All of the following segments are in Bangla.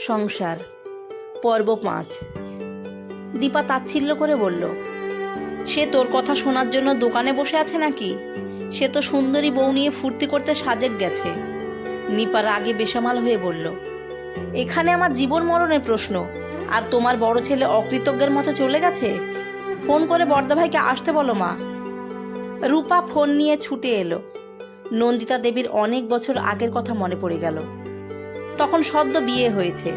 সংসার পর্ব ৫। দীপা তাচ্ছিল্য করে বলল, সে তোর কথা শোনার জন্য দোকানে বসে আছে নাকি? সে তো সুন্দরী বউ নিয়ে ফুর্তি করতে সাজেক গেছে। নিপা রাগে বেসামাল হয়ে বলল, এখানে আমার জীবন মরণের প্রশ্ন, আর তোমার বড় ছেলে অকৃতজ্ঞের মতো চলে গেছে। ফোন করে বড়দা ভাইকে আসতে বলো মা। রূপা ফোন নিয়ে ছুটে এলো। নন্দিতা দেবীর অনেক বছর আগের কথা মনে পড়ে গেল। তখন সদ্য বিয়ে হয়েছে।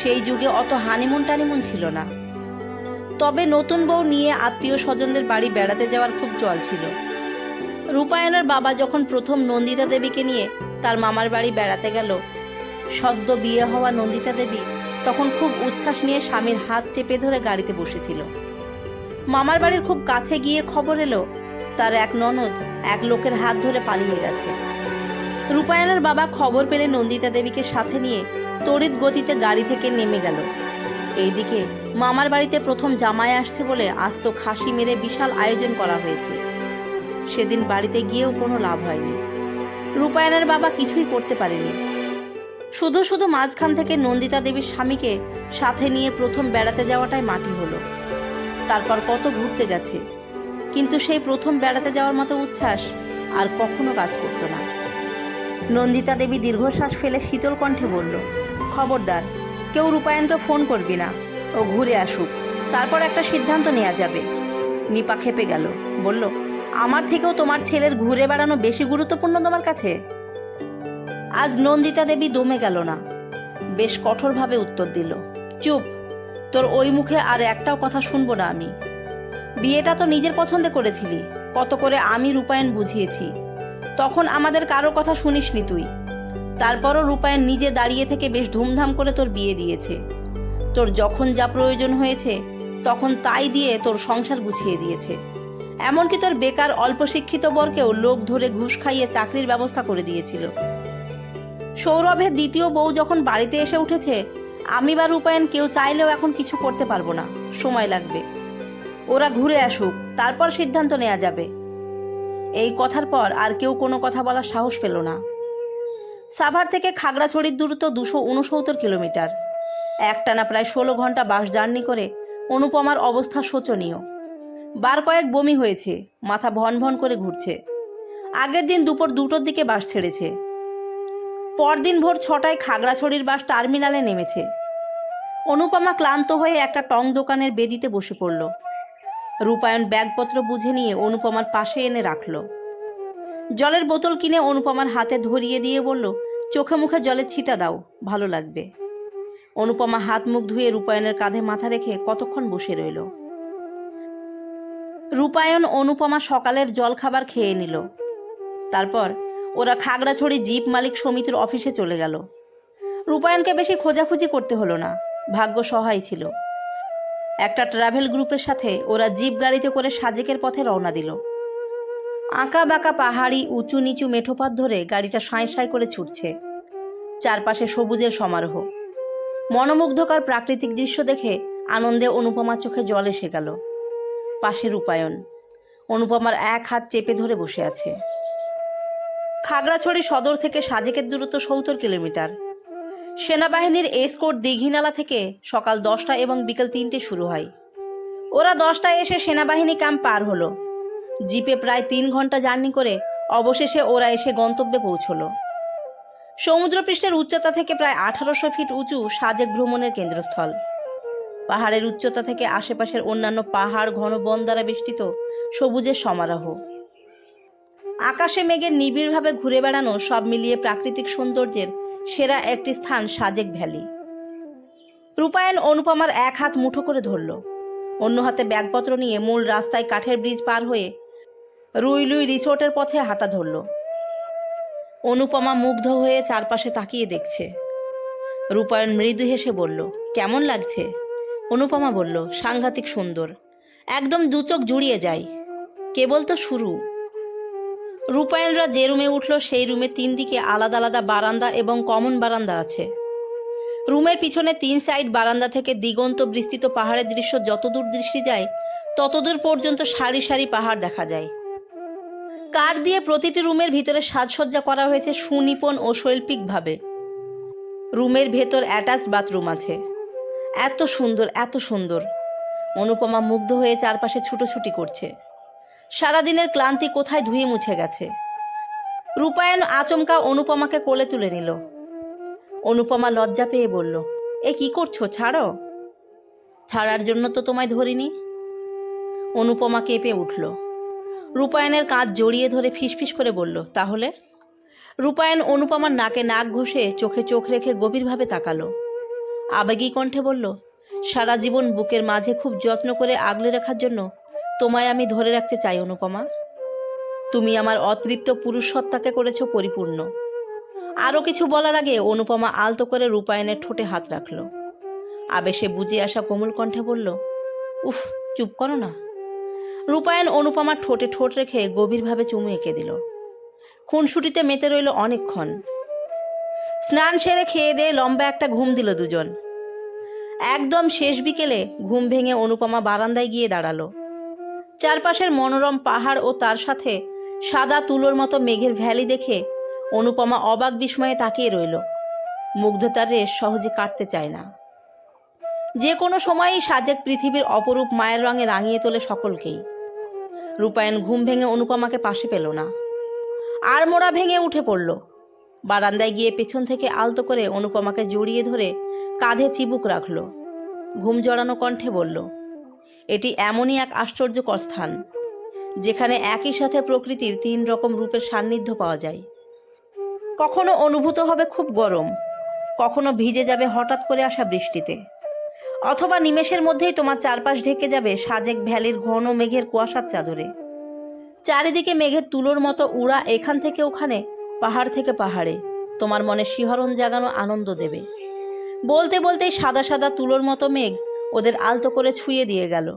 সেই যুগে অত হানিমুন টানিমুন ছিল না। তবে নতুন বউ নিয়ে আত্মীয় স্বজনদের বাড়ি বেড়াতে যাওয়ার খুব চল ছিল। রূপায়ণের বাবা যখন প্রথম নন্দিতা দেবীকে নিয়ে তার মামার বাড়ি বেড়াতে গেল, সদ্য বিয়ে হওয়া নন্দিতা দেবী তখন খুব উচ্ছ্বাস নিয়ে স্বামীর হাত চেপে ধরে গাড়িতে বসেছিল। মামার বাড়ির খুব কাছে গিয়ে খবর এলো তার এক ননদ এক লোকের হাত ধরে পালিয়ে গেছে। রূপায়ণের বাবা খবর পেলে নন্দিতা দেবীকে সাথে নিয়ে তড়িৎ গতিতে গাড়ি থেকে নেমে গেল। এইদিকে মামার বাড়িতে প্রথম জামাই আসছে বলে আস্ত খাসি মেরে বিশাল আয়োজন করা হয়েছে। সেদিন বাড়িতে গিয়েও কোনো লাভ হয়নি। রূপায়ণের বাবা কিছুই করতে পারেনি। শুধু শুধু মাঝখান থেকে নন্দিতা দেবীর স্বামীকে সাথে নিয়ে প্রথম বেড়াতে যাওয়াটাই মাটি হলো। তারপর কত ঘুরতে গেছে, কিন্তু সেই প্রথম বেড়াতে যাওয়ার মতো উচ্ছ্বাস আর কখনো কাজ করতো না। নন্দিতা দেবী দীর্ঘশ্বাস ফেলে শীতল কণ্ঠে বলল, খবরদার কেউ রূপায়ণকে ফোন করবি না, ও ঘুরে আসুক, তারপর একটা সিদ্ধান্ত নেওয়া যাবে। নিপা খেপে গেল, বলল, আমার থেকেও তোমার ছেলের ঘুরে বেড়ানো বেশি গুরুত্বপূর্ণ তোমার কাছে? আজ নন্দিতা দেবী দমে গেল না, বেশ কঠোরভাবে উত্তর দিল, চুপ, তোর ওই মুখে আর একটাও কথা শুনবো না আমি। বিয়েটা তো নিজের পছন্দে করেছিলি, কত করে আমি রূপায়ণ বুঝিয়েছি, তখন আমাদের কারো কথা শুনিসনি তুই। তারপরও রূপায়ণ নিজে দাঁড়িয়ে থেকে বেশ ধুমধাম করে তোর বিয়ে দিয়েছে। তোর যখন যা প্রয়োজন হয়েছে তখন তাই দিয়ে তোর সংসার গুছিয়ে দিয়েছে। এমনকি তোর বেকার অল্প শিক্ষিত বরকেও লোক ধরে ঘুষ খাইয়ে চাকরির ব্যবস্থা করে দিয়েছিল। সৌরভের দ্বিতীয় বউ যখন বাড়িতে এসে উঠেছে, আমি বা রূপায়ণ কেউ চাইলেও এখন কিছু করতে পারবো না, সময় লাগবে। ওরা ঘুরে আসুক, তারপর সিদ্ধান্ত নেওয়া যাবে। এই কথার পর আর কেউ কোনো কথা বলার সাহস পেল না। সাভার থেকে খাগড়াছড়ির দূরত্ব 269 কিলোমিটার। একটানা প্রায় 16 ঘন্টা বাস জার্নি করে অনুপমার অবস্থা শোচনীয়। বার কয়েক বমি হয়েছে, মাথা ভন ভন করে ঘুরছে। আগের দিন দুপুর 2টোর দিকে বাস ছেড়েছে। পরদিন ভোর 6টায় খাগড়াছড়ির বাস টার্মিনালে নেমেছে। অনুপমা ক্লান্ত হয়ে একটা টং দোকানের বেদিতে বসে পড়ল। রূপায়ণ ব্যাগপত্র বুঝে নিয়ে অনুপমার পাশে এনে রাখল। জলের বোতল কিনে অনুপমার হাতে ধরিয়ে দিয়ে বলল, চোখে মুখে জলের ছিটা দাও, ভালো লাগবে। অনুপমা হাত মুখ ধুয়ে রূপায়ণের কাঁধে মাথা রেখে কতক্ষণ বসে রইল। রূপায়ণ অনুপমা সকালের জল খাবার খেয়ে নিল। তারপর ওরা খাগড়াছড়ি জিপ মালিক সমিতির অফিসে চলে গেল। রূপায়ণকে বেশি খোঁজাখুঁজি করতে হলো না, ভাগ্য সহায় ছিল। একটা ট্রাভেল গ্রুপের সাথে ওরা জিপ গাড়িতে করে সাজেকের পথে রওনা দিল। আঁকা বাঁকা পাহাড়ি উঁচু নিচু মেঠোপথ ধরে গাড়িটা সাঁই সাঁই করে ছুটছে। চারপাশে সবুজের সমারোহ। মনোমুগ্ধকর প্রাকৃতিক দৃশ্য দেখে আনন্দে অনুপমার চোখে জল এসে গেল। পাশে রূপায়ণ অনুপমার এক হাত চেপে ধরে বসে আছে। খাগড়াছড়ি সদর থেকে সাজেকের দূরত্ব 70 কিলোমিটার। সেনাবাহিনীর এসকোর্ট দীঘিনালা থেকে সকাল 10টা এবং বিকেল 3টে শুরু হয়। ওরা 10টায় এসে সেনাবাহিনী ক্যাম্প পার হলো। জিপে প্রায় 3 ঘন্টা জার্নি করে অবশেষে ওরা এসে গন্তব্যে পৌঁছলো। সমুদ্রপৃষ্ঠের উচ্চতা থেকে প্রায় 1800 ফিট উঁচু সাজেক ভ্রমণের কেন্দ্রস্থল। পাহাড়ের উচ্চতা থেকে আশেপাশের অন্যান্য পাহাড় ঘন বন দ্বারা বেষ্টিত সবুজের সমারোহ। আকাশে মেঘের নিবিড়ভাবে ঘুরে বেড়ানো, সব মিলিয়ে প্রাকৃতিক সৌন্দর্যের সেরা একটি স্থান সাজেক ভ্যালি। রূপায়ণ অনুপমার এক হাত মুঠো করে ধরল, অন্য হাতে ব্যাগপত্র নিয়ে মূল রাস্তায় কাঠের ব্রিজ পার হয়ে রুইলুই রিসোর্টের পথে হাঁটা ধরল। অনুপমা মুগ্ধ হয়ে চারপাশে তাকিয়ে দেখছে। রূপায়ণ মৃদু হেসে বলল, কেমন লাগছে? অনুপমা বলল, সাংঘাতিক সুন্দর, একদম দু চোখ জুড়িয়ে যায়, কেবল তো শুরু। রূপায়ণরা যে রুমে উঠল সেই রুমে 3 দিকে আলাদা আলাদা বারান্দা এবং কমন বারান্দা আছে। রুমের পিছনে 3 সাইড বারান্দা থেকে দিগন্ত বিস্তৃত পাহাড়ের দৃশ্য যতদূর দৃষ্টি যায় ততদূর পর্যন্ত সারি সারি পাহাড় দেখা যায়। কাঠ দিয়ে প্রতিটি রুমের ভিতরে সাজসজ্জা করা হয়েছে সুনিপুণ ও শৈল্পিকভাবে। রুমের ভেতর অ্যাটাচ বাথরুম আছে। এত সুন্দর, এত সুন্দর। অনুপমা মুগ্ধ হয়ে চারপাশে ছুটোছুটি করছে। সারাদিনের ক্লান্তি কোথায় ধুয়ে মুছে গেছে। রূপায়ণ আচমকা অনুপমাকে কোলে তুলে নিল। অনুপমা লজ্জা পেয়ে বলল, এ কি করছো, ছাড়ো। ছাড়ার জন্য তো তোমায় ধরিনি। অনুপমা কেঁপে উঠল। রূপায়ণের কাঁধ জড়িয়ে ধরে ফিসফিস করে বলল, তাহলে? রূপায়ণ অনুপমার নাকে নাক ঘষে চোখে চোখ রেখে গভীরভাবে তাকালো। আবেগী কণ্ঠে বলল, সারা জীবন বুকের মাঝে খুব যত্ন করে আগলে রাখার জন্য তোমায় আমি ধরে রাখতে চাই অনুপমা। তুমি আমার অতৃপ্ত পুরুষসত্তাকে করেছো পরিপূর্ণ। আরও কিছু বলার আগে অনুপমা আলতো করে রূপায়ণের ঠোঁটে হাত রাখল। আবেশে বুঝে আসা কোমল কণ্ঠে বলল, উফ, চুপ করো না। রূপায়ণ অনুপমার ঠোঁটে ঠোঁট রেখে গভীরভাবে চুমু এঁকে দিল। খুনসুটিতে মেতে রইল অনেকক্ষণ। স্নান সেরে খেয়ে দিয়ে লম্বা একটা ঘুম দিল দুজন। একদম শেষ বিকেলে ঘুম ভেঙে অনুপমা বারান্দায় গিয়ে দাঁড়ালো। চারপাশের মনোরম পাহাড় ও তার সাথে সাদা তুলোর মতো মেঘের ভ্যালি দেখে অনুপমা অবাক বিস্ময়ে তাকিয়ে রইল। মুগ্ধতার রেশ সহজে কাটতে চায় না। যে কোনো সময়ই সাজেক পৃথিবীর অপরূপ মায়ের রঙে রাঙিয়ে তোলে সকলকেই। রূপায়ণ ঘুম ভেঙে অনুপমাকে পাশে পেল না। আর মোড়া ভেঙে উঠে পড়ল। বারান্দায় গিয়ে পেছন থেকে আলতো করে অনুপমাকে জড়িয়ে ধরে কাঁধে চিবুক রাখল। ঘুম জড়ানো কণ্ঠে বলল, এটি এমনই এক আশ্চর্যকর স্থান যেখানে একই সাথে প্রকৃতির 3 রকম রূপের সান্নিধ্য পাওয়া যায়। কখনো অনুভূত হবে খুব গরম, কখনো ভিজে যাবে হঠাৎ করে আসা বৃষ্টিতে, অথবা নিমেষের মধ্যেই তোমার চারপাশ ঢেকে যাবে সাজেক ভ্যালির ঘন মেঘের কুয়াশার চাদরে। চারিদিকে মেঘের তুলোর মতো উড়া এখান থেকে ওখানে, পাহাড় থেকে পাহাড়ে তোমার মনে শিহরণ জাগানো আনন্দ দেবে। বলতে বলতেই সাদা সাদা তুলোর মতো মেঘ ওদের আলতো করে ছুঁয়ে দিয়ে গেল।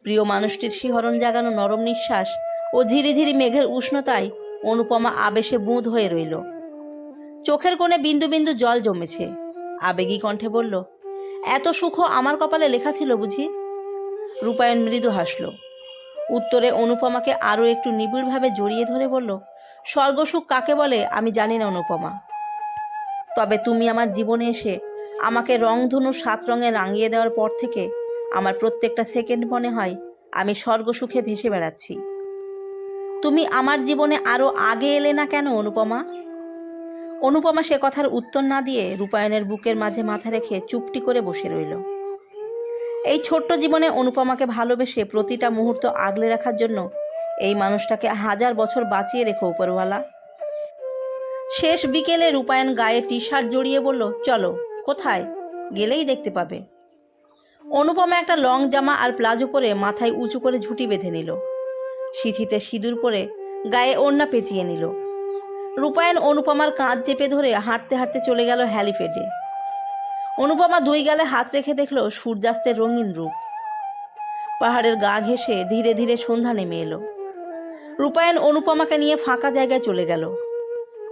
প্রিয় মানুষটির শিহরণ জাগানো নরম নিঃশ্বাস ও ঝিরিঝিরি মেঘের উষ্ণতায় অনুপমা আবেশে বুঁদ হয়ে রইল। চোখের কোণে বিন্দু বিন্দু জল জমেছে। আবেগী কণ্ঠে বলল, এত সুখ আমার কপালে লেখা ছিল বুঝি? রূপায়ণ মৃদু হাসল। উত্তরে অনুপমাকে আরও একটু নিবিড়ভাবে জড়িয়ে ধরে বলল, স্বর্গসুখ কাকে বলে আমি জানি না অনুপমা, তবে তুমি আমার জীবনে এসে আমাকে রংধনু 7 রঙে রাঙিয়ে দেওয়ার পর থেকে আমার প্রত্যেকটা সেকেন্ড মনে হয় আমি স্বর্গসুখে ভেসে বেড়াচ্ছি। তুমি আমার জীবনে আরও আগে এলে না কেন অনুপমা? অনুপমা সে কথার উত্তর না দিয়ে রূপায়ণের বুকের মাঝে মাথা রেখে চুপটি করে বসে রইল। এই ছোট্ট জীবনে অনুপমাকে ভালোবেসে প্রতিটা মুহূর্ত আগলে রাখার জন্য এই মানুষটাকে 1000 বছর বাঁচিয়ে রেখো উপরওয়ালা। শেষ বিকেলে রূপায়ণ গায়ে টি-শার্ট জড়িয়ে বলল, চলো। কোথায়? গেলেই দেখতে পাবে। অনুপমা একটা লং জামা আর প্লাজো পরে মাথায় উঁচু করে ঝুঁটি বেঁধে নিল। সিঁথিতে সিঁদুর পরে গায়ে ওড়না পেঁচিয়ে নিল। রূপায়ণ অনুপমার কাঁধ চেপে ধরে হাঁটতে হাঁটতে চলে গেল হ্যালিপ্যাডে। অনুপমা 2 গালে হাত রেখে দেখল সূর্যাস্তের রঙিন রূপ। পাহাড়ের গা ঘেঁষে ধীরে ধীরে সন্ধ্যা নেমে এলো। রূপায়ণ অনুপমাকে নিয়ে ফাঁকা জায়গায় চলে গেল।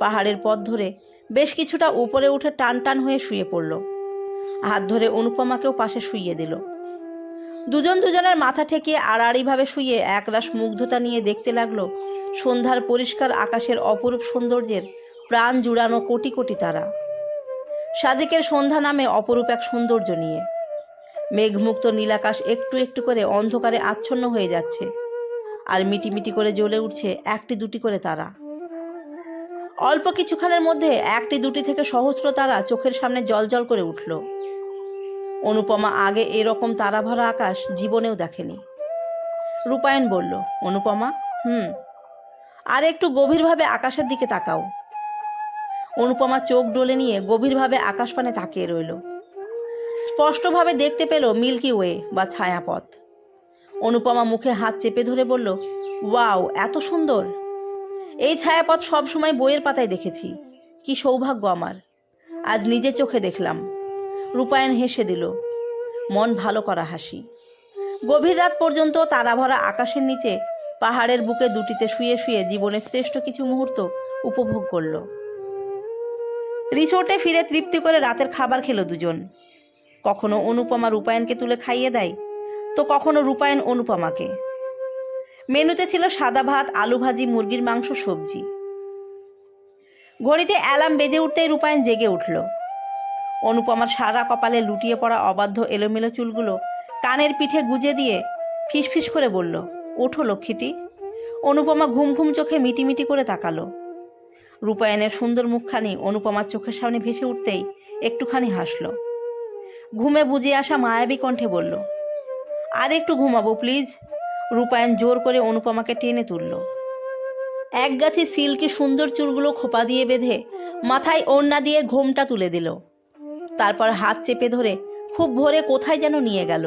পাহাড়ের পথ ধরে বেশ কিছুটা উপরে উঠে টান টান হয়ে শুয়ে পড়ল। হাত ধরে অনুপমাকেও পাশে শুইয়ে দিল। দুজন দুজনের মাথা ঠেকিয়ে আড়াআড়িভাবে শুয়ে একরাশ মুগ্ধতা নিয়ে দেখতে লাগলো সন্ধ্যার পরিষ্কার আকাশের অপরূপ সৌন্দর্যের প্রাণ জুড়ানো কোটি কোটি তারা। সাজেকের সন্ধ্যা নামে অপরূপ এক সৌন্দর্য নিয়ে মেঘমুক্ত নীলাকাশ একটু একটু করে অন্ধকারে আচ্ছন্ন হয়ে যাচ্ছে, আর মিটিমিটি করে জ্বলে উঠছে একটি দুটি করে তারা। অল্প কিছুক্ষণের মধ্যে একটি দুটি থেকে সহস্র তারা চোখের সামনে জ্বলজ্বল করে উঠল। অনুপমা আগে এরকম তারা ভরা আকাশ জীবনেও দেখেনি। রূপায়ণ বলল, অনুপমা, আর একটু গভীরভাবে আকাশের দিকে তাকাও। অনুপমা চোখ ডলে নিয়ে গভীরভাবে আকাশপানে তাকিয়ে রইল। স্পষ্টভাবে দেখতে পেল মিল্কি ওয়ে বা ছায়াপথ। অনুপমা মুখে হাত চেপে ধরে বলল, ওয়াও, এত সুন্দর! এই ছায়াপথ সবসময় বইয়ের পাতায় দেখেছি, কি সৌভাগ্য আমার, আজ নিজে চোখে দেখলাম। রূপায়ণ হেসে দিল, মন ভালো করা হাসি। গভীর রাত পর্যন্ত তারাভরা আকাশের নিচে পাহাড়ের বুকে দুটিতে শুয়ে শুয়ে জীবনের শ্রেষ্ঠ কিছু মুহূর্ত উপভোগ করল। রিসোর্টে ফিরে তৃপ্তি করে রাতের খাবার খেলো দুজন। কখনো অনুপমা রূপায়ণকে তুলে খাইয়ে দেয়, তো কখনো রূপায়ণ অনুপমাকে। মেনুতে ছিল সাদা ভাত, আলু ভাজি, মুরগির মাংস, সবজি। ঘড়িতে অ্যালার্ম বেজে উঠতেই রূপায়ণ জেগে উঠল। অনুপমার সারা কপালে লুটিয়ে পড়া অবাধ্য এলোমেলো চুলগুলো কানের পিঠে গুজে দিয়ে ফিসফিস করে বলল, ওঠো লক্ষ্মীটি। অনুপমা ঘুম ঘুম চোখে মিটিমিটি করে তাকালো। রূপায়ণের সুন্দর মুখখানি অনুপমার চোখের সামনে ভেসে উঠতেই একটুখানি হাসল। ঘুমে বুঝে আসা মায়াবী কণ্ঠে বলল, আর একটু ঘুমাবো প্লিজ। রূপায়ণ জোর করে অনুপমাকে টেনে তুলল। একগাছি সিল্কি সুন্দর চুলগুলো খোপা দিয়ে বেঁধে মাথায় ওড়না দিয়ে ঘোমটা তুলে দিল। তারপর হাত চেপে ধরে খুব ভোরে কোথায় যেন নিয়ে গেল।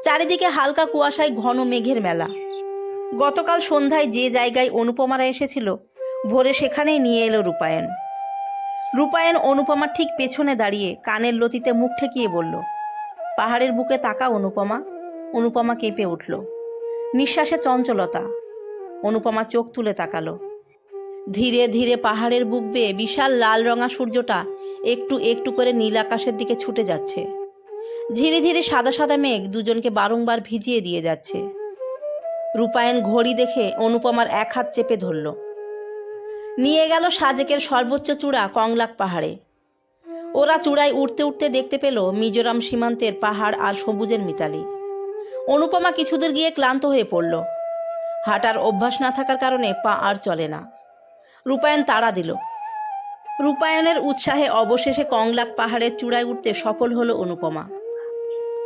চারিদিকে হালকা কুয়াশায় ঘন মেঘের মেলা। গতকাল সন্ধ্যায় যে জায়গায় অনুপমারা এসেছিল, ভোরে সেখানেই নিয়ে এলো রূপায়ণ। রূপায়ণ অনুপমার ঠিক পেছনে দাঁড়িয়ে কানের লতিতে মুখ ঠেকিয়ে বলল, পাহাড়ের বুকে তাকা অনুপমা। অনুপমা কেঁপে উঠল। নিঃশ্বাসে চঞ্চলতা। অনুপমা চোখ তুলে তাকালো। ধীরে ধীরে পাহাড়ের বুক বেয়ে বিশাল লাল রঙা সূর্যটা একটু একটু করে নীল আকাশের দিকে ছুটে যাচ্ছে। ঝিরিঝিরি সাদা সাদা মেঘ দুজনকে বারংবার ভিজিয়ে দিয়ে যাচ্ছে। রূপায়ণ ঘড়ি দেখে অনুপমার এক হাত চেপে ধরল। নিয়ে গেল সাজেকের সর্বোচ্চ চূড়া কংলাক পাহাড়ে। ওরা চূড়ায় উঠতে উঠতে দেখতে পেল মিজোরাম সীমান্তের পাহাড় আর সবুজের মিতালি। অনুপমা কিছুদূর গিয়ে ক্লান্ত হয়ে পড়ল। হাঁটার অভ্যাস না থাকার কারণে পা আর চলে না। রূপায়ণ তাড়া দিল। রূপায়ণের উৎসাহে অবশেষে কংলাক পাহাড়ের চূড়ায় উঠতে সফল হলো অনুপমা।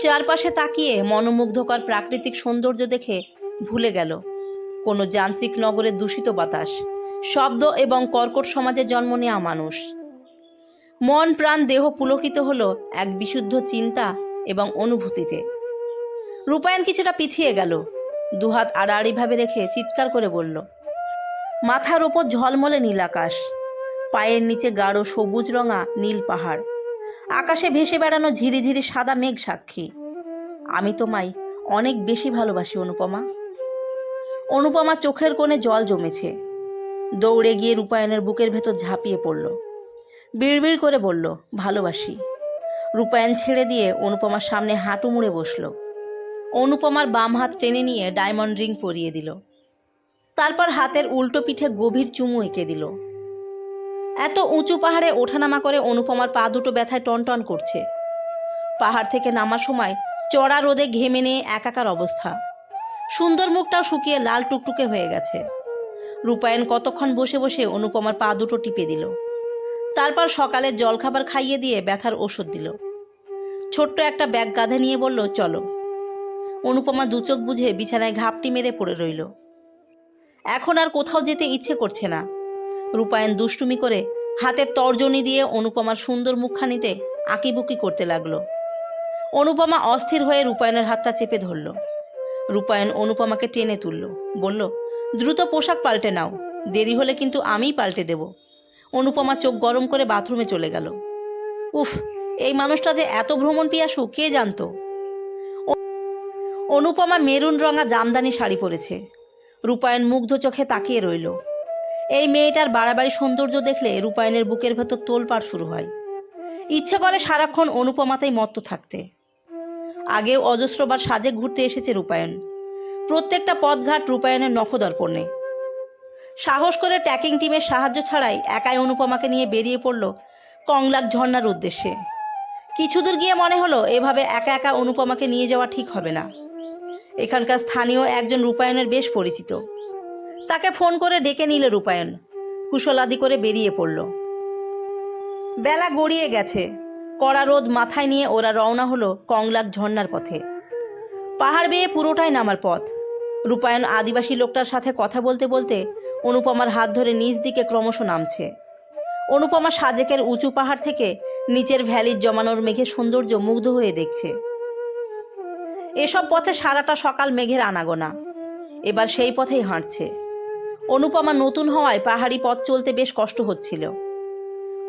চারপাশে তাকিয়ে মনোমুগ্ধকর প্রাকৃতিক সৌন্দর্য দেখে ভুলে গেল কোনো যান্ত্রিক নগরের দূষিত বাতাস, শব্দ এবং কর্কট সমাজে জন্ম নেওয়া মানুষ। মন প্রাণ দেহ পুলকিত হলো এক বিশুদ্ধ চিন্তা এবং অনুভূতিতে। রূপায়ণ কিছুটা পিছিয়ে গেল। দুহাত আড়াআড়িভাবে রেখে চিৎকার করে বলল, মাথার ওপর ঝলমলে নীল আকাশ, পায়ের নিচে গাঢ় সবুজ রঙা নীল পাহাড়, আকাশে ভেসে বেড়ানো ঝিরিঝিরি সাদা মেঘ সাক্ষী। আমি তোমায় অনেক বেশি ভালোবাসি অনুপমা। অনুপমা চোখের কোণে জল জমেছে। দৌড়ে গিয়ে রূপায়ণের বুকের ভেতর ঝাঁপিয়ে পড়ল। বিড়বিড় করে বলল, ভালোবাসি। রূপায়ণ ছেড়ে দিয়ে অনুপমার সামনে হাঁটু মুড়ে বসল। অনুপমার বাম হাত টেনে নিয়ে ডায়মন্ড রিং পরিয়ে দিল। তারপর হাতের উল্টো পিঠে গভীর চুমু এঁকে দিল। এত উঁচু পাহাড়ে ওঠানামা করে অনুপমার পা দুটো ব্যথায় টনটন করছে। পাহাড় থেকে নামার সময় চড়া রোদে ঘেমে নিয়ে একাকার অবস্থা। সুন্দর মুখটাও শুকিয়ে লাল টুকটুকে হয়ে গেছে। রূপায়ণ কতক্ষণ বসে বসে অনুপমার পা দুটো টিপে দিল। তারপর সকালে জলখাবার খাইয়ে দিয়ে ব্যথার ওষুধ দিল। ছোট্ট একটা ব্যাগ কাঁধে নিয়ে বলল, চলো। অনুপমা দুচোখ বুঝে বিছানায় ঘাপটি মেরে পড়ে রইল। এখন আর কোথাও যেতে ইচ্ছে করছে না। রূপায়ণ দুষ্টুমি করে হাতের তর্জনী দিয়ে অনুপমার সুন্দর মুখখানিতে আঁকিবুকি করতে লাগলো। অনুপমা অস্থির হয়ে রূপায়ণের হাতটা চেপে ধরল। রূপায়ণ অনুপমাকে টেনে তুলল, বলল, দ্রুত পোশাক পাল্টে নাও, দেরি হলে কিন্তু আমিই পাল্টে দেব। অনুপমা চোখ গরম করে বাথরুমে চলে গেল। উফ, এই মানুষটা যে এত ভ্রমণ পিয়াসু কে জানতো। অনুপমা মেরুন রঙা জামদানি শাড়ি পরেছে। রূপায়ণ মুগ্ধ চোখে তাকিয়ে রইল। এই মেয়েটার বাড়াবাড়ি সৌন্দর্য দেখলে রূপায়ণের বুকের ভেতর তোলপাড় শুরু হয়। ইচ্ছে করে সারাক্ষণ অনুপমাতেই মত্ত থাকতে। আগেও অজস্রবার সাজে ঘুরতে এসেছে রূপায়ণ। প্রত্যেকটা পথঘাট রূপায়ণের নখদর্পণে। সাহস করে ট্র্যাকিং টিমের সাহায্য ছাড়াই একাই অনুপমাকে নিয়ে বেরিয়ে পড়ল কংলাক ঝর্ণার উদ্দেশ্যে। কিছুদূর গিয়ে মনে হলো এভাবে একা একা অনুপমাকে নিয়ে যাওয়া ঠিক হবে না। এখানকার স্থানীয় একজন রূপায়ণের বেশ পরিচিত। তাকে ফোন করে ডেকে নিল রূপায়ণ। কুশলাদি করে বেরিয়ে পড়ল। বেলা গড়িয়ে গেছে। কড়া রোদ মাথায় নিয়ে ওরা রওনা হলো কংলাক ঝর্ণার পথে। পাহাড় বেয়ে পুরোটাই নামার পথ। রূপায়ণ আদিবাসী লোকটার সাথে কথা বলতে বলতে অনুপমার হাত ধরে নিচ দিকে ক্রমশ নামছে। অনুপমা সাজেকের উঁচু পাহাড় থেকে নিচের ভ্যালির জমানোর মেঘের সৌন্দর্য মুগ্ধ হয়ে দেখছে। এসব পথে সারাটা সকাল মেঘের আনাগোনা। এবার সেই পথেই হাঁটছে। অনুপমা নতুন হওয়ায় পাহাড়ি পথ চলতে বেশ কষ্ট হচ্ছিল।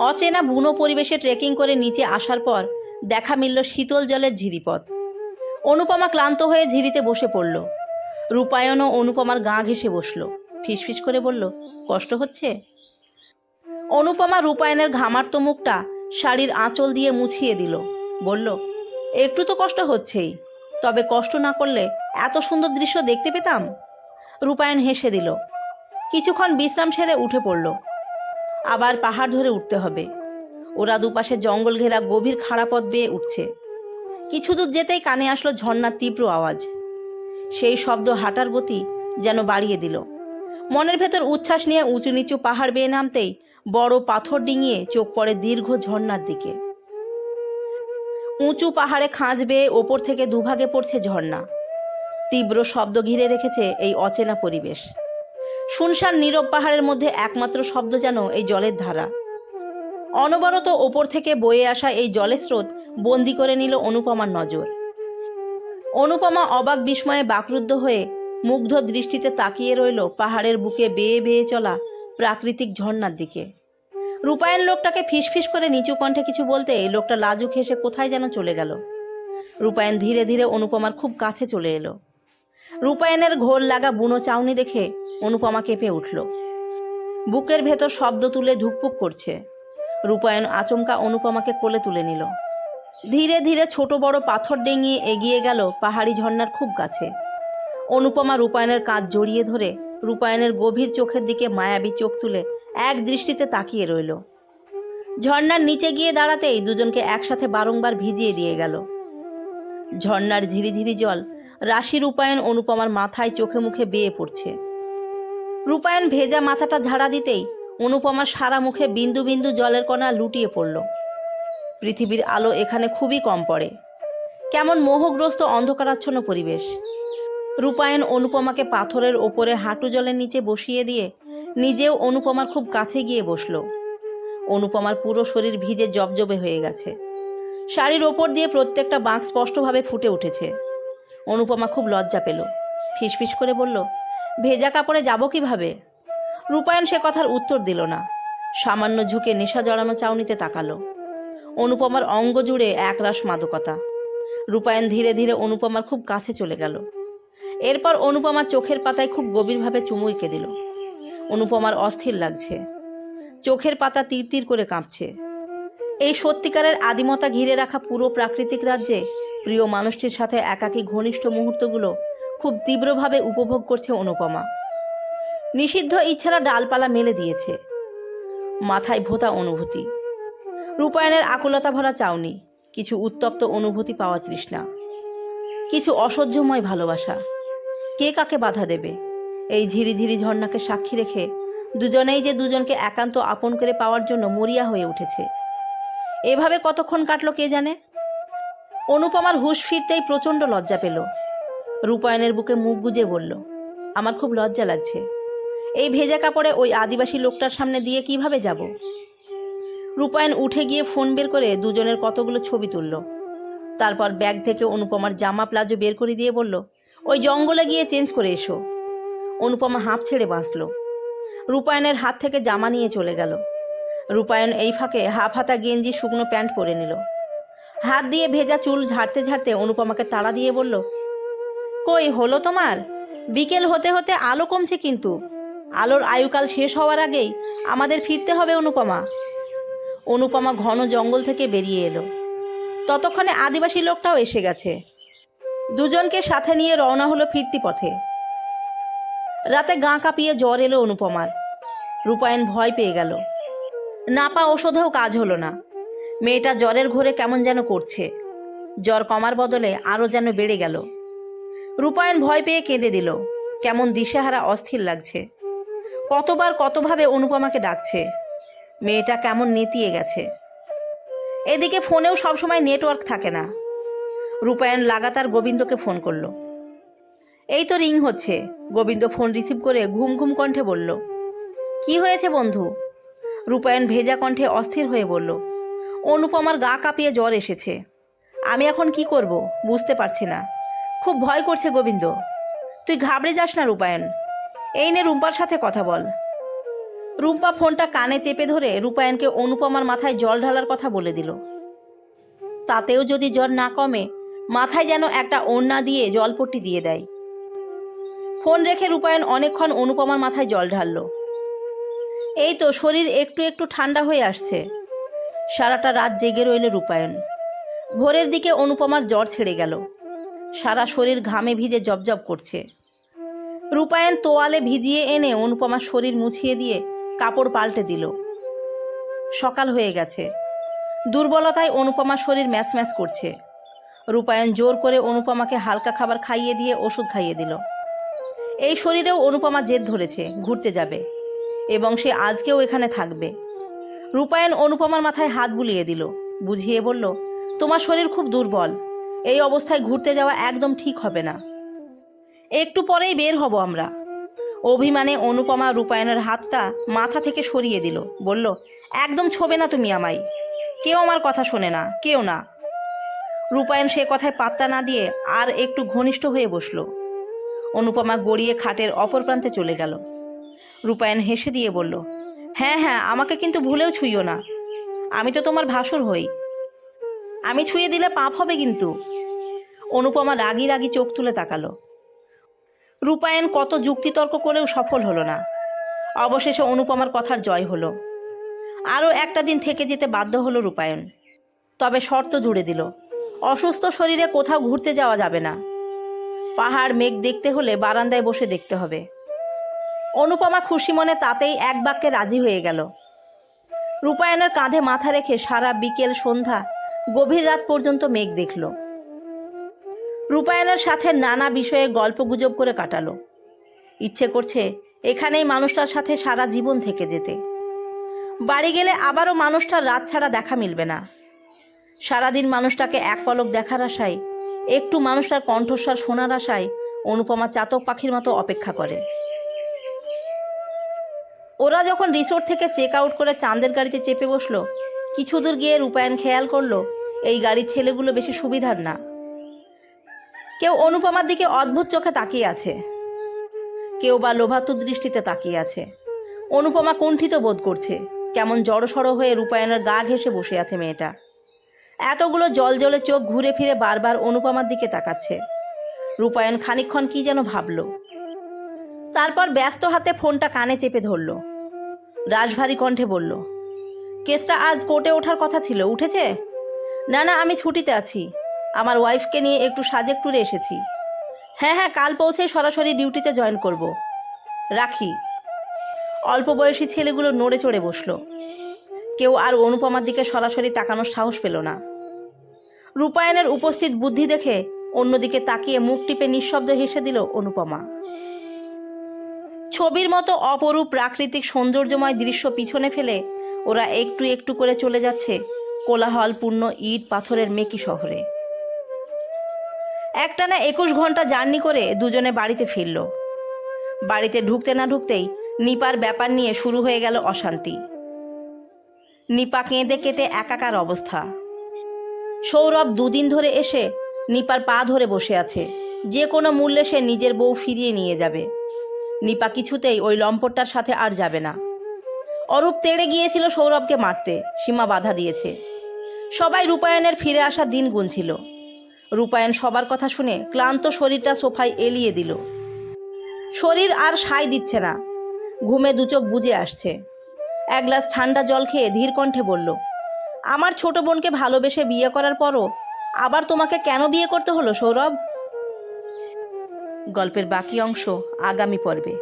অচেনা বুনো পরিবেশে ট্রেকিং করে নিচে আসার পর দেখা মিলল শীতল জলের ঝিরিপথ। অনুপমা ক্লান্ত হয়ে ঝিরিতে বসে পড়ল। রূপায়ণও অনুপমার গা ঘেঁষে বসল। ফিসফিস করে বলল, কষ্ট হচ্ছে? অনুপমা রূপায়ণের ঘামার্ত মুখটা শাড়ির আঁচল দিয়ে মুছিয়ে দিল। বলল, একটু তো কষ্ট হচ্ছেই, তবে কষ্ট না করলে এত সুন্দর দৃশ্য দেখতে পেতাম। রূপায়ণ হেসে দিল। কিছুক্ষণ বিশ্রাম সেরে উঠে পড়ল। আবার পাহাড় ধরে উঠতে হবে। ওরা দুপাশে জঙ্গল ঘেরা গভীর খাড়া পথ বেয়ে উঠছে। কিছু দূর যেতেই কানে আসলো ঝর্ণার তীব্র আওয়াজ। সেই শব্দ হাঁটার গতি যেন বাড়িয়ে দিল। মনের ভেতর উচ্ছ্বাস নিয়ে উঁচু নিচু পাহাড় বেয়ে নামতেই বড় পাথর ডিঙিয়ে চোখ পড়ে দীর্ঘ ঝর্ণার দিকে। উঁচু পাহাড়ে খাঁজ বেয়ে ওপর থেকে দুভাগে পড়ছে ঝর্ণা। তীব্র শব্দ ঘিরে রেখেছে এই অচেনা পরিবেশ। শুনশান নীরব পাহাড়ের মধ্যে একমাত্র শব্দ যেন এই জলের ধারা। অনবরত ওপর থেকে বয়ে আসা এই জলের স্রোত বন্দি করে নিল অনুপমার নজর। অনুপমা অবাক বিস্ময়ে বাকরুদ্ধ হয়ে মুগ্ধ দৃষ্টিতে তাকিয়ে রইল পাহাড়ের বুকে বেয়ে বেয়ে চলা প্রাকৃতিক ঝর্ণার দিকে। রূপায়ণ লোকটাকে ফিসফিস করে নিচু কণ্ঠে কিছু বলতে লোকটা লাজুক হেসে কোথায় যেন চলে গেল। রূপায়ণ ধীরে ধীরে অনুপমার খুব কাছে চলে এলো। রূপায়ণের ঘোর লাগা বুনো চাউনি দেখে অনুপমা কেঁপে উঠল। বুকের ভেতর শব্দ তুলে ধুকপুক করছে। রূপায়ণ আচমকা অনুপমাকে কোলে তুলে নিল। ধীরে ধীরে ছোট বড় পাথর ডিঙিয়ে এগিয়ে গেল পাহাড়ি ঝর্ণার খুব কাছে। অনুপমা রূপায়ণের কাঁধ জড়িয়ে ধরে রূপায়ণের গভীর চোখের দিকে মায়াবী চোখ তুলে এক দৃষ্টিতে তাকিয়ে রইল। ঝর্ণার নিচে গিয়ে দাঁড়াতেই দুজনকে একসাথে বারংবার ভিজিয়ে দিয়ে গেল। ঝর্ণার ঝিরিঝিরি জল রাশি রূপায়ণ অনুপমার মাথায় চোখে মুখে বেয়ে পড়ছে। রূপায়ণ ভেজা মাথাটা ঝাড়া দিতেই অনুপমার সারা মুখে বিন্দু বিন্দু জলের কণা লুটিয়ে পড়ল। পৃথিবীর আলো এখানে খুবই কম পড়ে। কেমন মোহগ্রস্ত অন্ধকারাচ্ছন্ন পরিবেশ। রূপায়ণ অনুপমাকে পাথরের ওপরে হাঁটু জলের নিচে বসিয়ে দিয়ে নিজেও অনুপমার খুব কাছে গিয়ে বসল। অনুপমার পুরো শরীর ভিজে জবজবে হয়ে গেছে। শাড়ির ওপর দিয়ে প্রত্যেকটা বাঁক স্পষ্টভাবে ফুটে উঠেছে। অনুপমা খুব লজ্জা পেল। ফিসফিস করে বলল, ভেজা কাপড়ে যাব কিভাবে? রূপায়ণ সে কথার উত্তর দিল না। সামান্য ঝুঁকে নেশা জড়ানো চাউনিতে তাকালো। অনুপমার অঙ্গ জুড়ে একরাশ মাদকতা। রূপায়ণ ধীরে ধীরে অনুপমার খুব কাছে চলে গেল। এরপর অনুপমার চোখের পাতায় খুব গভীরভাবে চুমু এঁকে দিল। অনুপমার অস্থির লাগছে। চোখের পাতা তীর তীর করে কাঁপছে। এই সত্যিকারের আদিমতা ঘিরে রাখা পুরো প্রাকৃতিক রাজ্যে প্রিয় মানুষটির সাথে একাকী ঘনিষ্ঠ মুহূর্তগুলো খুব তীব্রভাবে উপভোগ করছে অনুপমা। নিষিদ্ধ ইচ্ছারা ডালপালা মেলে দিয়েছে। মাথায় ভোঁতা অনুভূতি। রূপায়ণের আকুলতা ভরা চাউনি, কিছু উত্তপ্ত অনুভূতি পাওয়া তৃষ্ণা, কিছু অসহ্যময় ভালোবাসা। কে কাকে বাধা দেবে? এই ঝিরিঝিরি ঝর্ণাকে সাক্ষী রেখে দুজনেই যে দুজনকে একান্ত আপন করে পাওয়ার জন্য মরিয়া হয়ে উঠেছে। এভাবে কতক্ষণ কাটলো কে জানে। অনুপমার হুঁশ ফিরতেই প্রচণ্ড লজ্জা পেল। রূপায়ণের বুকে মুখ গুজে বলল, আমার খুব লজ্জা লাগছে। এই ভেজা কাপড়ে ওই আদিবাসী লোকটার সামনে দিয়ে কিভাবে যাব? রূপায়ণ উঠে গিয়ে ফোন বের করে দুজনের কতগুলো ছবি তুলল। তারপর ব্যাগ থেকে অনুপমার জামা প্লাজো বের করে দিয়ে বলল, ওই জঙ্গলে গিয়ে চেঞ্জ করে এসো। অনুপমা হাঁপ ছেড়ে বাঁচল। রূপায়ণের হাত থেকে জামা নিয়ে চলে গেল। রূপায়ণ এই ফাঁকে হাফ হাতা গেঞ্জি শুকনো প্যান্ট পরে নিল। হাত দিয়ে ভেজা চুল ঝাড়তে ঝাড়তে অনুপমাকে তাড়া দিয়ে বলল, কই হলো তোমার? বিকেল হতে হতে আলো কমছে, কিন্তু আলোর আয়ুকাল শেষ হওয়ার আগেই আমাদের ফিরতে হবে অনুপমা। অনুপমা ঘন জঙ্গল থেকে বেরিয়ে এলো। ততক্ষণে আদিবাসী লোকটাও এসে গেছে। দুজনকে সাথে নিয়ে রওনা হলো ফিরতি পথে। রাতে গা কাঁপিয়ে জ্বর এলো অনুপমার। রূপায়ণ ভয় পেয়ে গেল। নাপা ওষুধেও কাজ হলো না। মেয়েটা জ্বরের ঘোরে কেমন যেন করছে। জ্বর কমার বদলে আরও যেন বেড়ে গেল। রূপায়ণ ভয় পেয়ে কেঁদে দিল। কেমন দিশেহারা অস্থির লাগছে। কতবার কতভাবে অনুপমাকে ডাকছে। মেয়েটা কেমন নেতিয়ে গেছে। এদিকে ফোনেও সবসময় নেটওয়ার্ক থাকে না। রূপায়ণ লাগাতার গোবিন্দকে ফোন করল। এই তো রিং হচ্ছে। গোবিন্দ ফোন রিসিভ করে ঘুম ঘুম কণ্ঠে বলল, কি হয়েছে বন্ধু? রূপায়ণ ভেজা কণ্ঠে অস্থির হয়ে বলল, অনুপমার গা কাঁপিয়ে জ্বর এসেছে। আমি এখন কি করব বুঝতে পারছি না। খুব ভয় করছে গোবিন্দ। তুই ঘাবড়ে যাস না রূপায়ণ। এই নে রুম্পার সাথে কথা বল। রুম্পা ফোনটা কানে চেপে ধরে রূপায়ণকে অনুপমার মাথায় জল ঢালার কথা বলে দিল। তাতেও যদি জ্বর না কমে, মাথায় যেন একটা ওড়না দিয়ে জলপট্টি দিয়ে দেয়। ফোন রেখে রূপায়ণ অনেকক্ষণ অনুপমার মাথায় জল ঢালল। এই তো শরীর একটু একটু ঠান্ডা হয়ে আসছে। সারাটা রাত জেগে রইল রূপায়ণ। ভোরের দিকে অনুপমার জ্বর ছেড়ে গেল। সারা শরীর ঘামে ভিজে জবজব করছে। রূপায়ণ তোয়ালে ভিজিয়ে এনে অনুপমার শরীর মুছিয়ে দিয়ে কাপড় পাল্টে দিল। সকাল হয়ে গেছে। দুর্বলতায় অনুপমার শরীর ম্যাচ ম্যাচ করছে। রূপায়ণ জোর করে অনুপমাকে হালকা খাবার খাইয়ে দিয়ে ওষুধ খাইয়ে দিল। এই শরীরেও অনুপমা জেদ ধরেছে, ঘুরতে যাবে এবং সে আজকেও এখানে থাকবে। রূপায়ণ অনুপমার মাথায় হাত বুলিয়ে দিল, বুঝিয়ে বলল, তোমার শরীর খুব দুর্বল, এই অবস্থায় ঘুরতে যাওয়া একদম ঠিক হবে না। একটু পরেই বের হব আমরা। অভিমানে অনুপমা রূপায়ণের হাতটা মাথা থেকে সরিয়ে দিল, বলল, একদম ছোবে না তুমি আমায়, কেউ আমার কথা শোনে না, কেউ না। রূপায়ণ সে কথায় পাত্তা না দিয়ে আর একটু ঘনিষ্ঠ হয়ে বসল। অনুপমা গড়িয়ে খাটের অপর প্রান্তে চলে গেল। রূপায়ণ হেসে দিয়ে বলল, হ্যাঁ হ্যাঁ, আমাকে কিন্তু ভুলেও ছুঁইও না, আমি তো তোমার ভাসুর হই, আমি ছুঁয়ে দিলে পাপ হবে কিন্তু। অনুপমা রাগি রাগি চোখ তুলে তাকালো। রূপায়ণ কত যুক্তিতর্ক করেও সফল হলো না। অবশেষে অনুপমার কথার জয় হলো। আরও একটা দিন থেকে যেতে বাধ্য হলো রূপায়ণ। তবে শর্ত জুড়ে দিল, অসুস্থ শরীরে কোথাও ঘুরতে যাওয়া যাবে না। পাহাড় মেঘ দেখতে হলে বারান্দায় বসে দেখতে হবে। অনুপমা খুশি মনে তাতেই এক বাক্যে রাজি হয়ে গেল। রূপায়ণের কাঁধে মাথা রেখে সারা বিকেল সন্ধ্যা গভীর রাত পর্যন্ত মেঘ দেখল। রূপায়ণের সাথে নানা বিষয়ে গল্পগুজব করে কাটালো। ইচ্ছে করছে এখানেই মানুষটার সাথে সারা জীবন থেকে যেতে। বাড়ি গেলে আবারও মানুষটার রাত ছাড়া দেখা মিলবে না। সারাদিন মানুষটাকে এক পলক দেখার আশায়, একটু মানুষটার কণ্ঠস্বর শোনার আশায় অনুপমা চাতক পাখির মতো অপেক্ষা করে। ওরা যখন রিসোর্ট থেকে চেক আউট করে চাঁদের গাড়িতে চেপে বসলো, কিছু দূর গিয়ে রূপায়ণ খেয়াল করলো এই গাড়ির ছেলেগুলো বেশি সুবিধার না। কেউ অনুপমার দিকে অদ্ভুত চোখে তাকিয়ে আছে, কেউ বা লোভাতুর দৃষ্টিতে তাকিয়ে আছে। অনুপমা কুণ্ঠিত বোধ করছে, কেমন জড়সড় হয়ে রূপায়ণের গা ঘেঁষে বসে আছে মেয়েটা। এতগুলো জলজলে চোখ ঘুরে ফিরে বারবার অনুপমার দিকে তাকাচ্ছে। রূপায়ণ খানিকক্ষণ কি যেন ভাবল, তারপর ব্যস্ত হাতে ফোনটা কানে চেপে ধরল। রাশভারী কণ্ঠে বলল, কেসটা আজ কোর্টে ওঠার কথা ছিল, উঠেছে? না না, আমি ছুটিতে আছি, আমার ওয়াইফকে নিয়ে একটু সাজেক ট্যুরে এসেছি। হ্যাঁ হ্যাঁ, কাল পৌঁছেই সরাসরি ডিউটিতে জয়েন করব, রাখি। অল্প বয়সী ছেলেগুলো নড়ে চড়ে বসলো। কেউ আর অনুপমার দিকে সরাসরি তাকানোর সাহস পেল না। রূপায়ণের উপস্থিত বুদ্ধি দেখে অন্যদিকে তাকিয়ে মুখ টিপে নিঃশব্দ হেসে দিল অনুপমা। ছবির মতো অপরূপ প্রাকৃতিক সৌন্দর্যময় দৃশ্য পিছনে ফেলে ওরা একটু একটু করে চলে যাচ্ছে কোলাহলপূর্ণ ইট পাথরের মেকি শহরে। একটানা 21 ঘন্টা জার্নি করে দুজনে বাড়িতে ফিরল। বাড়িতে ঢুকতে না ঢুকতেই নিপার ব্যাপার নিয়ে শুরু হয়ে গেল অশান্তি। নিপা কেঁদে কেটে একাকার অবস্থা। সৌরভ দুদিন ধরে এসে নিপার পা ধরে বসে আছে, যে কোনো মূল্যে সে নিজের বউ ফিরিয়ে নিয়ে যাবে। নিপা কিছুতেই ওই লম্পটটার সাথে আর যাবে না। অরূপ তেড়ে গিয়েছিল সৌরভকে মারতে, সীমা বাধা দিয়েছে। সবাই রূপায়ণের ফিরে আসার দিন গুনছিল। রূপায়ণ সবার কথা শুনে ক্লান্ত শরীরটা সোফায় এলিয়ে দিল। শরীর আর সায় দিচ্ছে না, ঘুমে দুচোখ বুজে আসছে। এক গ্লাস ঠান্ডা জল খেয়ে ধীর কণ্ঠে বলল, আমার ছোট বোনকে ভালোবেসে বিয়ে করার পরও আবার তোমাকে কেন বিয়ে করতে হলো সৌরভ? গল্পের বাকি অংশ আগামী পর্বে।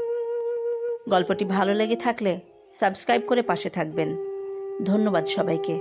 গল্পটি ভালো লেগে থাকলে সাবস্ক্রাইব করে পাশে থাকবেন। ধন্যবাদ সবাইকে।